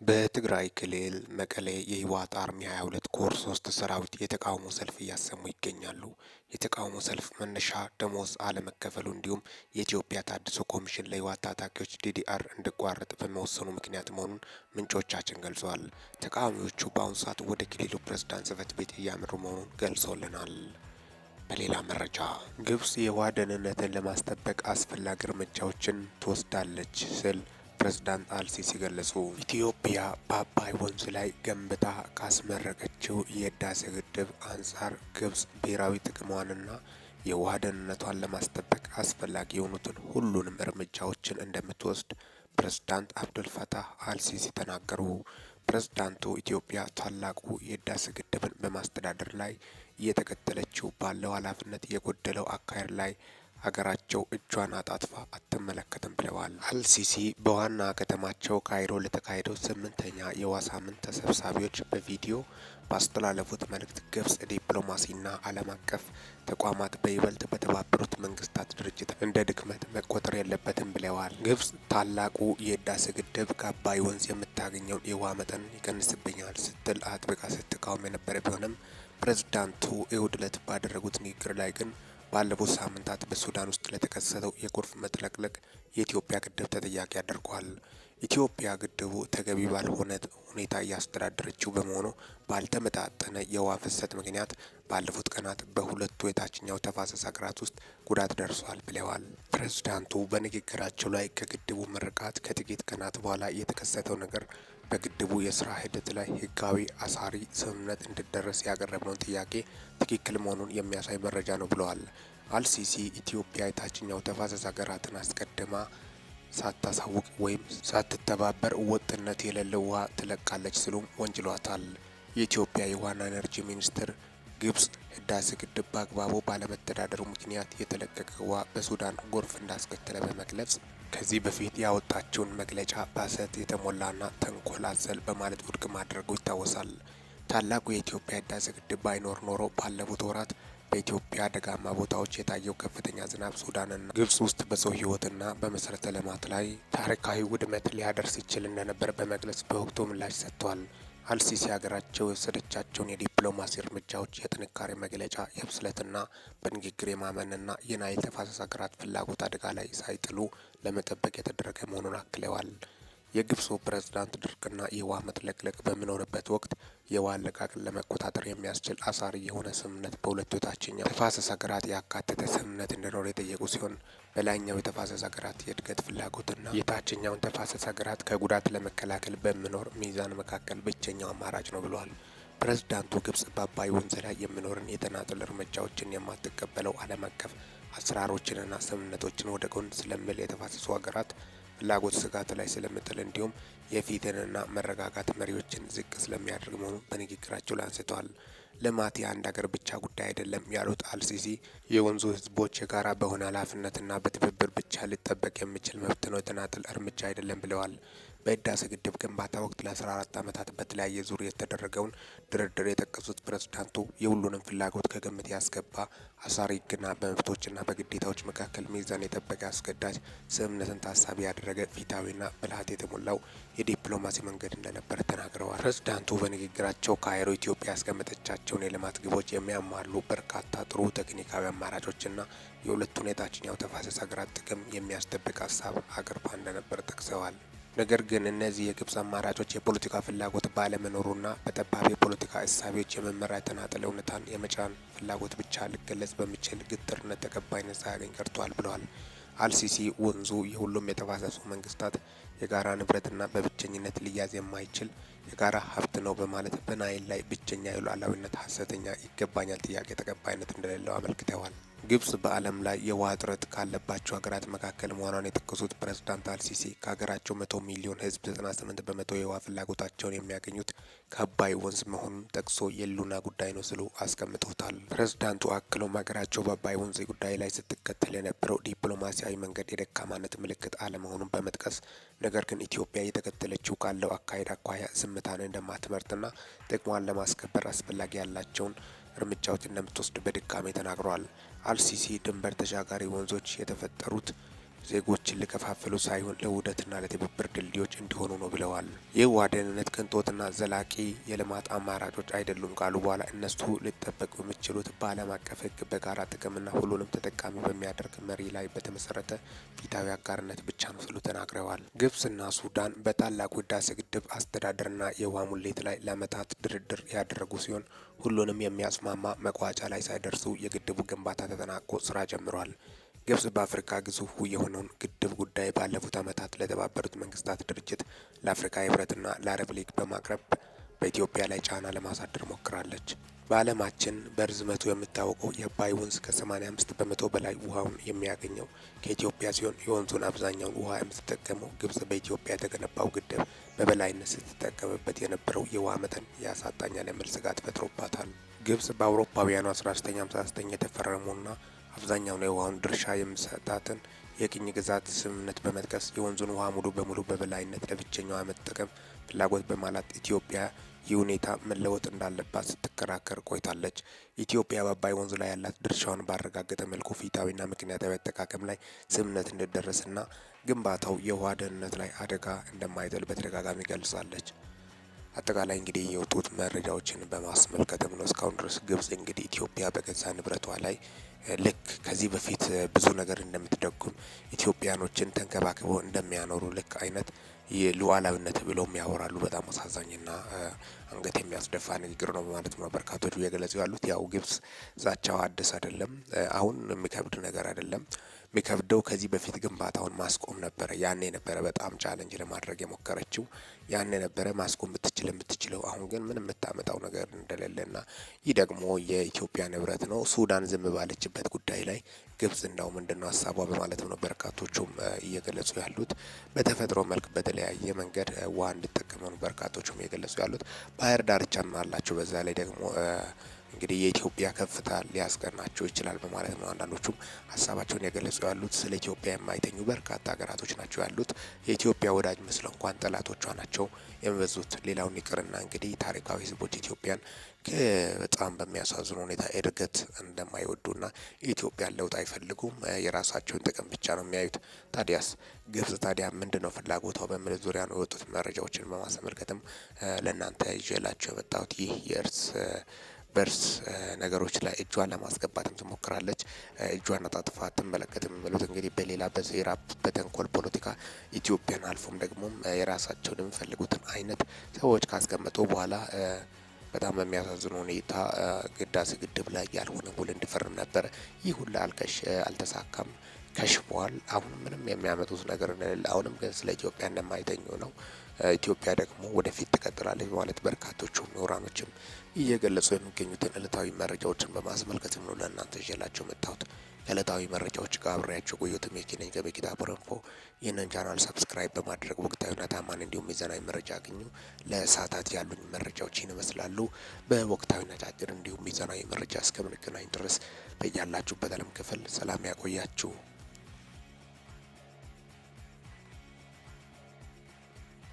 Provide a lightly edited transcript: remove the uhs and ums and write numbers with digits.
በትግራይ ክልል መቀሌ የህወሓት አርሚ 22 ኮር 3 ሰራዊት የተቃውሞ ሰልፍ እያሰሙ ይገኛሉ። የተቃውሞ ሰልፍ መነሻ ደሞዝ አለመከፈሉ እንዲሁም የኢትዮጵያ ታድሶ ኮሚሽን ለህወሓት ታጣቂዎች ዲዲአር እንዲቋረጥ በመወሰኑ ምክንያት መሆኑን ምንጮቻችን ገልጸዋል። ተቃዋሚዎቹ በአሁኑ ሰዓት ወደ ክልሉ ፕሬዝዳንት ጽህፈት ቤት እያመሩ መሆኑን ገልጾልናል። በሌላ መረጃ ግብጽ የውሃ ደህንነትን ለማስጠበቅ አስፈላጊ እርምጃዎችን ትወስዳለች ስል ፕሬዝዳንት አልሲሲ ገለጹ። ኢትዮጵያ በአባይ ወንዝ ላይ ገንብታ ካስመረቀችው የህዳሴ ግድብ አንጻር ግብጽ ብሔራዊ ጥቅሟንና የውሃ ደህንነቷን ለማስጠበቅ አስፈላጊ የሆኑትን ሁሉንም እርምጃዎችን እንደምትወስድ ፕሬዝዳንት አብዱልፈታህ አልሲሲ ተናገሩ። ፕሬዝዳንቱ ኢትዮጵያ ታላቁ የህዳሴ ግድብን በማስተዳደር ላይ እየተከተለችው ባለው ኃላፊነት የጎደለው አካሄድ ላይ ሀገራቸው እጇን አጣጥፋ አትመለከትም ብለዋል። አልሲሲ በዋና ከተማቸው ካይሮ ለተካሄደው 8ኛ የውሃ ሳምንት ተሰብሳቢዎች በቪዲዮ ባስተላለፉት መልእክት ግብጽ ዲፕሎማሲና ዓለም አቀፍ ተቋማት በይበልጥ በተባበሩት መንግስታት ድርጅት እንደ ድክመት መቆጠር የለበትም ብለዋል። ግብጽ ታላቁ የህዳሴ ግድብ ከአባይ ወንዝ የምታገኘውን የውሃ መጠን ይቀንስብኛል ስትል አጥብቃ ስትቃወም የነበረ ቢሆንም ፕሬዝዳንቱ እሁድ ዕለት ባደረጉት ንግግር ላይ ግን ባለፉት ሳምንታት በሱዳን ውስጥ ለተከሰተው የጎርፍ መጥለቅለቅ የኢትዮጵያ ግድብ ተጠያቂ አድርጓል። ኢትዮጵያ ግድቡ ተገቢ ባልሆነ ሁኔታ እያስተዳደረችው በመሆኑ ባልተመጣጠነ የውሃ ፍሰት ምክንያት ባለፉት ቀናት በሁለቱ የታችኛው ተፋሰስ ሀገራት ውስጥ ጉዳት ደርሷል ብለዋል። ፕሬዝዳንቱ በንግግራቸው ላይ ከግድቡ ምርቃት ከጥቂት ቀናት በኋላ የተከሰተው ነገር በግድቡ የስራ ሂደት ላይ ህጋዊ አሳሪ ስምምነት እንዲደረስ ያቀረብነውን ጥያቄ ትክክል መሆኑን የሚያሳይ መረጃ ነው ብለዋል። አልሲሲ ኢትዮጵያ የታችኛው ተፋሰስ ሀገራትን አስቀድማ ሳታሳውቅ ወይም ሳትተባበር ወጥነት የሌለው ውሃ ትለቃለች ሲሉም ወንጅሏታል። የኢትዮጵያ የውሃና ኤነርጂ ሚኒስትር ግብጽ ህዳሴ ግድብ በአግባቡ ባለመተዳደሩ ምክንያት የተለቀቀ ውሃ በሱዳን ጎርፍ እንዳስከተለ በመግለጽ ከዚህ በፊት ያወጣችውን መግለጫ በሐሰት የተሞላና ተንኮል አዘል በማለት ውድቅ ማድረጉ ይታወሳል። ታላቁ የኢትዮጵያ ህዳሴ ግድብ ባይኖር ኖሮ ባለፉት ወራት በኢትዮጵያ ደጋማ ቦታዎች የታየው ከፍተኛ ዝናብ ሱዳንና ግብጽ ውስጥ በሰው ህይወትና በመሰረተ ልማት ላይ ታሪካዊ ውድመት ሊያደርስ ይችል እንደነበር በመግለጽ በወቅቱ ምላሽ ሰጥቷል። አልሲሲ ሀገራቸው የወሰደቻቸውን የዲፕሎማሲ እርምጃዎች የጥንካሬ መግለጫ የብስለትና በንግግር የማመንና የናይል ተፋሰስ ሀገራት ፍላጎት አደጋ ላይ ሳይጥሉ ለመጠበቅ የተደረገ መሆኑን አክለዋል። የግብፁ ፕሬዝዳንት ድርቅና የውሃ መጥለቅለቅ በሚኖርበት ወቅት የውሃ አለቃቅን ለመቆጣጠር የሚያስችል አሳሪ የሆነ ስምምነት በሁለቱ የታችኛው ተፋሰስ ሀገራት ያካተተ ስምምነት እንዲኖር የጠየቁ ሲሆን በላይኛው የተፋሰስ ሀገራት የእድገት ፍላጎትና የታችኛውን ተፋሰስ ሀገራት ከጉዳት ለመከላከል በሚኖር ሚዛን መካከል ብቸኛው አማራጭ ነው ብለዋል። ፕሬዝዳንቱ ግብጽ በአባይ ወንዝ ላይ የሚኖርን የተናጠል እርምጃዎችን የማትቀበለው ዓለም አቀፍ አሰራሮችንና ስምምነቶችን ወደ ጎን ስለሚል የተፋሰሱ ሀገራት ፍላጎት ስጋት ላይ ስለምጥል እንዲሁም የፊትንና መረጋጋት መሪዎችን ዝቅ ስለሚያደርግ መሆኑ በንግግራቸው ላይ አንስተዋል። ልማት የአንድ ሀገር ብቻ ጉዳይ አይደለም ያሉት አልሲሲ የወንዙ ህዝቦች የጋራ በሆነ ኃላፊነትና በትብብር ብቻ ሊጠበቅ የሚችል መብት ነው፣ የተናጠል እርምጃ አይደለም ብለዋል። በህዳሴ ግድብ ግንባታ ወቅት ለ14 ዓመታት በተለያየ ዙር የተደረገውን ድርድር የጠቀሱት ፕሬዝዳንቱ የሁሉንም ፍላጎት ከግምት ያስገባ አሳሪ ህግና በመብቶችና በግዴታዎች መካከል ሚዛን የጠበቀ አስገዳጅ ስምምነትን ታሳቢ ያደረገ ፊታዊና ብልሃት የተሞላው የዲፕሎማሲ መንገድ እንደነበር ተናግረዋል። ፕሬዝዳንቱ በንግግራቸው ካይሮ ኢትዮጵያ ያስቀመጠቻቸውን የልማት ግቦች የሚያሟሉ በርካታ ጥሩ ቴክኒካዊ አማራጮችና የሁለቱን የታችኛው ተፋሰስ ሀገራት ጥቅም የሚያስጠብቅ ሀሳብ አቅርባ እንደነበር ጠቅሰዋል። ነገር ግን እነዚህ የግብጽ አማራጮች የፖለቲካ ፍላጎት ባለመኖሩና በጠባብ የፖለቲካ እሳቤዎች የመመራ የተናጠለ እውነታን የመጫን ፍላጎት ብቻ ሊገለጽ በሚችል ግትርነት ተቀባይነት ሳያገኝ ቀርቷል ብለዋል። አልሲሲ ወንዙ የሁሉም የተፋሰሱ መንግስታት የጋራ ንብረትና በብቸኝነት ሊያዝ የማይችል የጋራ ሀብት ነው በማለት በናይል ላይ ብቸኛ የሉዓላዊነት ሀሰተኛ ይገባኛል ጥያቄ ተቀባይነት እንደሌለው አመልክተዋል። ግብጽ በዓለም ላይ የውሃ እጥረት ካለባቸው ሀገራት መካከል መሆኗን የጠቀሱት ፕሬዝዳንት አልሲሲ ከሀገራቸው 100 ሚሊዮን ህዝብ 98 በመቶ የውሃ ፍላጎታቸውን የሚያገኙት ከአባይ ወንዝ መሆኑን ጠቅሶ የህልውና ጉዳይ ነው ሲሉ አስቀምጠውታል። ፕሬዝዳንቱ አክለውም ሀገራቸው በአባይ ወንዝ ጉዳይ ላይ ስትከተል የነበረው ዲፕሎማሲያዊ መንገድ የደካማነት ምልክት አለመሆኑን በመጥቀስ ነገር ግን ኢትዮጵያ እየተከተለችው ካለው አካሄድ አኳያ ዝምታን እንደማትመርጥና ጥቅሟን ለማስከበር አስፈላጊ ያላቸውን እርምጃዎች እንደምትወስድ በድጋሜ ተናግረዋል። አልሲሲ ድንበር ተሻጋሪ ወንዞች የተፈጠሩት ዜጎችን ሊከፋፍሉ ሳይሆን ለውህደትና ለትብብር ድልድዮች እንዲሆኑ ነው ብለዋል። የህዋ ደህንነት ቅንጦትና ዘላቂ የልማት አማራጮች አይደሉም ካሉ በኋላ እነሱ ሊጠበቁ የሚችሉት በዓለም አቀፍ ህግ በጋራ ጥቅምና ሁሉንም ተጠቃሚ በሚያደርግ መሪ ላይ በተመሰረተ ፊታዊ አጋርነት ብቻ ነው ሲሉ ተናግረዋል። ግብጽና ሱዳን በታላቁ ህዳሴ ግድብ አስተዳደርና የውሃ ሙሌት ላይ ለዓመታት ድርድር ያደረጉ ሲሆን ሁሉንም የሚያስማማ መቋጫ ላይ ሳይደርሱ የግድቡ ግንባታ ተጠናቆ ስራ ጀምሯል። ግብጽ በአፍሪካ ግዙፉ የሆነውን ግድብ ጉዳይ ባለፉት ዓመታት ለተባበሩት መንግስታት ድርጅት፣ ለአፍሪካ ህብረትና ለአረብ ሊግ በማቅረብ በኢትዮጵያ ላይ ጫና ለማሳደር ሞክራለች። በዓለማችን በርዝመቱ የሚታወቀው የአባይ ወንዝ ከ85 በመቶ በላይ ውሃውን የሚያገኘው ከኢትዮጵያ ሲሆን የወንዙን አብዛኛውን ውሃ የምትጠቀመው ግብጽ በኢትዮጵያ የተገነባው ግድብ በበላይነት ስትጠቀምበት የነበረው የውሃ መጠን ያሳጣኛል የሚል ስጋት ፈጥሮባታል። ግብጽ በአውሮፓውያኑ 1959 የተፈረመውና አብዛኛውን የውሃውን ድርሻ የሚሰጣትን የቅኝ ግዛት ስምምነት በመጥቀስ የወንዙን ውሃ ሙሉ በሙሉ በበላይነት ለብቸኛዋ መጠቀም ፍላጎት በማላት ኢትዮጵያ ይህ ሁኔታ መለወጥ እንዳለባት ስትከራከር ቆይታለች። ኢትዮጵያ በአባይ ወንዝ ላይ ያላት ድርሻውን ባረጋገጠ መልኩ ፍትሃዊና ምክንያታዊ አጠቃቀም ላይ ስምምነት እንዲደረስና ግንባታው የውሃ ደህንነት ላይ አደጋ እንደማይጥል በተደጋጋሚ ገልጻለች። አጠቃላይ እንግዲህ የወጡት መረጃዎችን በማስመልከትም ነው እስካሁን ድረስ ግብጽ እንግዲህ ኢትዮጵያ በገዛ ንብረቷ ላይ ልክ ከዚህ በፊት ብዙ ነገር እንደምትደጉም ኢትዮጵያኖችን ተንከባክበው እንደሚያኖሩ ልክ አይነት የሉዓላዊነት ብለውም ያወራሉ። በጣም አሳዛኝና አንገት የሚያስደፋ ንግግር ነው በማለት ነው በርካቶቹ እየገለጹ ያሉት። ያው ግብጽ ዛቻው አዲስ አይደለም፣ አሁን የሚከብድ ነገር አይደለም። የሚከብደው ከዚህ በፊት ግንባታውን ማስቆም ነበረ። ያኔ ነበረ በጣም ቻለንጅ ለማድረግ የሞከረችው፣ ያኔ ነበረ ማስቆም የምትችለው። አሁን ግን ምንም የምታመጣው ነገር እንደሌለና ይህ ደግሞ የኢትዮጵያ ንብረት ነው። ሱዳን ዝም ባለችበት ጉዳይ ላይ ግብጽ እንዳው ምንድነው ሀሳቧ በማለት ነው በርካቶቹም እየገለጹ ያሉት። በተፈጥሮ መልክ በተለያየ መንገድ ውሃ እንዲጠቀሙ ነው በርካቶቹም እየገለጹ ያሉት። ባህር ዳርቻም አላቸው። በዛ ላይ ደግሞ እንግዲህ የኢትዮጵያ ከፍታ ሊያስቀናቸው ይችላል በማለት ነው አንዳንዶቹም ሀሳባቸውን የገለጹ ያሉት። ስለ ኢትዮጵያ የማይተኙ በርካታ ሀገራቶች ናቸው ያሉት። የኢትዮጵያ ወዳጅ መስለው እንኳን ጠላቶቿ ናቸው የሚበዙት። ሌላውን ይቅርና እንግዲህ ታሪካዊ ህዝቦች ኢትዮጵያን በጣም በሚያሳዝኑ ሁኔታ እድገት እንደማይወዱና የኢትዮጵያን ለውጥ አይፈልጉም። የራሳቸውን ጥቅም ብቻ ነው የሚያዩት። ታዲያስ ግብጽ ታዲያ ምንድነው ፍላጎቷ በሚል ዙሪያ ነው የወጡት መረጃዎችን በማስመልከትም ለእናንተ ይዤላቸው የመጣሁት። ይህ የእርስ በርስ ነገሮች ላይ እጇን ለማስገባትም ትሞክራለች። እጇን አጣጥፋ አትመለከትም የሚሉት እንግዲህ በሌላ በሴራ በተንኮል ፖለቲካ ኢትዮጵያን አልፎም ደግሞ የራሳቸውን የሚፈልጉትን አይነት ሰዎች ካስቀመጡ በኋላ በጣም በሚያሳዝኑ ሁኔታ ህዳሴ ግድብ ላይ ያልሆነ ውል እንዲፈርም ነበር። ይህ ሁሉ አልተሳካም፣ ከሽፏል። አሁን ምንም የሚያመጡት ነገር እንደሌለ፣ አሁንም ግን ስለ ኢትዮጵያ እንደማይተኙ ነው። ኢትዮጵያ ደግሞ ወደፊት ትቀጥላለች በማለት በርካቶቹ ምሁራኖችም እየገለጹ የሚገኙትን ዕለታዊ መረጃዎችን በማስመልከትም ነው ለእናንተ ይዤላቸው መጣሁት። ከዕለታዊ መረጃዎች ጋር አብሬያቸው ቆየሁት። ሜኪነኝ ከበቂታ ቦረንፎ። ይህንን ቻናል ሰብስክራይብ በማድረግ ወቅታዊና ታማኝ እንዲሁም ሚዛናዊ መረጃ አግኙ። ለሰዓታት ያሉኝ መረጃዎች ይህን ይመስላሉ። በወቅታዊና አጫጭር እንዲሁም ሚዛናዊ መረጃ እስከምንገናኝ ድረስ በያላችሁበት ዓለም ክፍል ሰላም ያቆያችሁ።